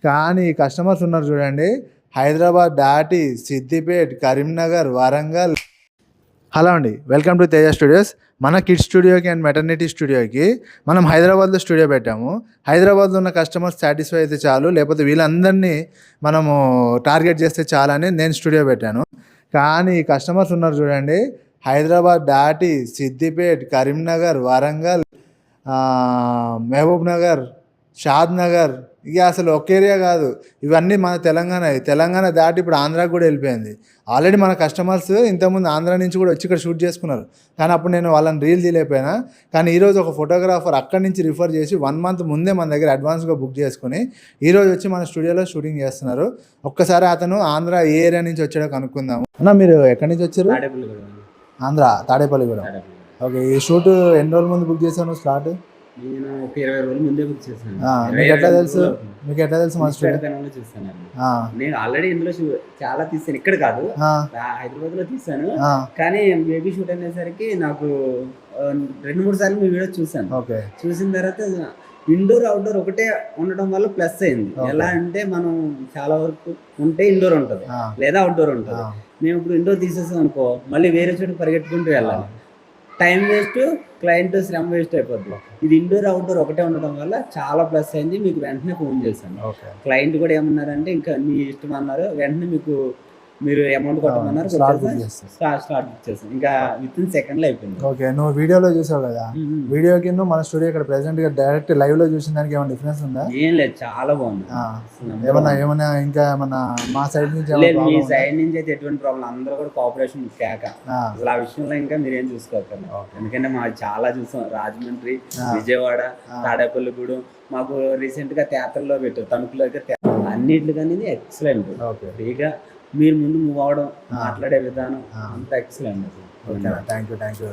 కానీ కస్టమర్స్ ఉన్నారు చూడండి, హైదరాబాద్ దాటి సిద్దిపేట్, కరీంనగర్, వరంగల్. హలో అండి, వెల్కమ్ టు తేజ స్టూడియోస్. మన కిడ్స్ స్టూడియోకి అండ్ మెటర్నిటీ స్టూడియోకి మనం హైదరాబాద్లో స్టూడియో పెట్టాము. హైదరాబాద్లో ఉన్న కస్టమర్స్ సాటిస్ఫై అయితే చాలు, లేకపోతే వీళ్ళందరినీ మనము టార్గెట్ చేస్తే చాలని నేను స్టూడియో పెట్టాను. కానీ కస్టమర్స్ ఉన్నారు చూడండి, హైదరాబాద్ దాటి సిద్దిపేట్, కరీంనగర్, వరంగల్, మహబూబ్ నగర్, షాద్ నగర్, ఇక అసలు ఒక ఏరియా కాదు, ఇవన్నీ మన తెలంగాణ దాటి ఇప్పుడు ఆంధ్రాకి కూడా వెళ్ళిపోయింది. ఆల్రెడీ మన కస్టమర్స్ ఇంతకుముందు ఆంధ్రా నుంచి కూడా వచ్చి ఇక్కడ షూట్ చేసుకున్నారు, కానీ అప్పుడు నేను వాళ్ళని రీల్ తీయలేకపోయినా. కానీ ఈరోజు ఒక ఫోటోగ్రాఫర్ అక్కడి నుంచి రిఫర్ చేసి 1 month ముందే మన దగ్గర అడ్వాన్స్గా బుక్ చేసుకుని ఈరోజు వచ్చి మన స్టూడియోలో షూటింగ్ చేస్తున్నారు. ఒక్కసారి అతను ఆంధ్ర ఏ ఏరియా నుంచి వచ్చాడో కనుక్కుందాము. అన్న, మీరు ఎక్కడి నుంచి వచ్చారు? ఆంధ్ర, తాడేపల్లిగూడెం. ఓకే, ఈ షూట్ ఎన్ని రోజుల ముందు బుక్ చేశాను స్లాట్? నేను ఒక 20 రోజుల ముందే బుక్ చేశాను. మీకు ఎట్లా తెలుసు మా స్టూడియో? చూసాను. నేను ఆల్రెడీ ఇందులో చాలా తీసాను, ఇక్కడ కాదు హైదరాబాద్ లో తీసాను. కానీ బేబీ షూట్ అనేసరికి నాకు 2-3 సార్లు మీ వీడియో చూసాను. చూసిన తర్వాత ఇండోర్ అవుట్డోర్ ఒకటే ఉండడం వల్ల ప్లస్ అయింది. ఎలా అంటే మనం చాలా వరకు ఉంటే ఇండోర్ ఉంటుంది లేదా అవుట్డోర్ ఉంటుంది. మేము ఇప్పుడు ఇండోర్ తీసేసాం అనుకో, మళ్ళీ వేరే చోటు పరిగెట్టుకుంటూ వెళ్ళాలి, టైం వేస్ట్, క్లయింట్ శ్రమ వేస్ట్ అయిపోద్ది. ఇది ఇండోర్ అవుట్డోర్ ఒకటే ఉండడం వల్ల చాలా ప్లస్ అయింది. మీకు వెంటనే ఫోన్ చేశాను. క్లయింట్ కూడా ఏమన్నారంటే ఇంకా మీ ఇష్టం అన్నారు, వెంటనే మీరు అమౌంట్ కొట్టమన్నారు, స్టార్ట్ బుక్ చేస్తాను. ఇంకా విత్ సెకండ్లో అయిపోయింది. ఓకే, నువ్వు వీడియోలో చూసావు కదా, వీడియోకి మన స్టూడియో ఇక్కడ ప్రెసెంట్ గా డైరెక్ట్ లైవ్ లో చూసిన దానికి ఏమైనా డిఫరెన్స్ ఉందా? ఏం లేదు, చాలా బాగుంది. ఏమన్నా ఇంకా మన మా సైడ్ నుంచి? మీ సైడ్ నుంచి అయితే ఎటువంటి ప్రాబ్లం, అందరూ కూడా కోఆపరేషన్ కేక. అసలు ఆ విషయంలో ఇంకా మీరేం చూసుకోకండి. ఎందుకంటే మాకు చాలా చూసాం, రాజమండ్రి, విజయవాడ, తాడేపల్లిగూడెం, మాకు రీసెంట్ గా థియేటర్లో పెట్టారు, తణుకులో అయితే. అన్నింటికని ఇది ఎక్సలెంట్. ఫ్రీగా మీరు ముందు మూవ్ అవడం, మాట్లాడే విధానం అంతా ఎక్సలెంట్. Thank you.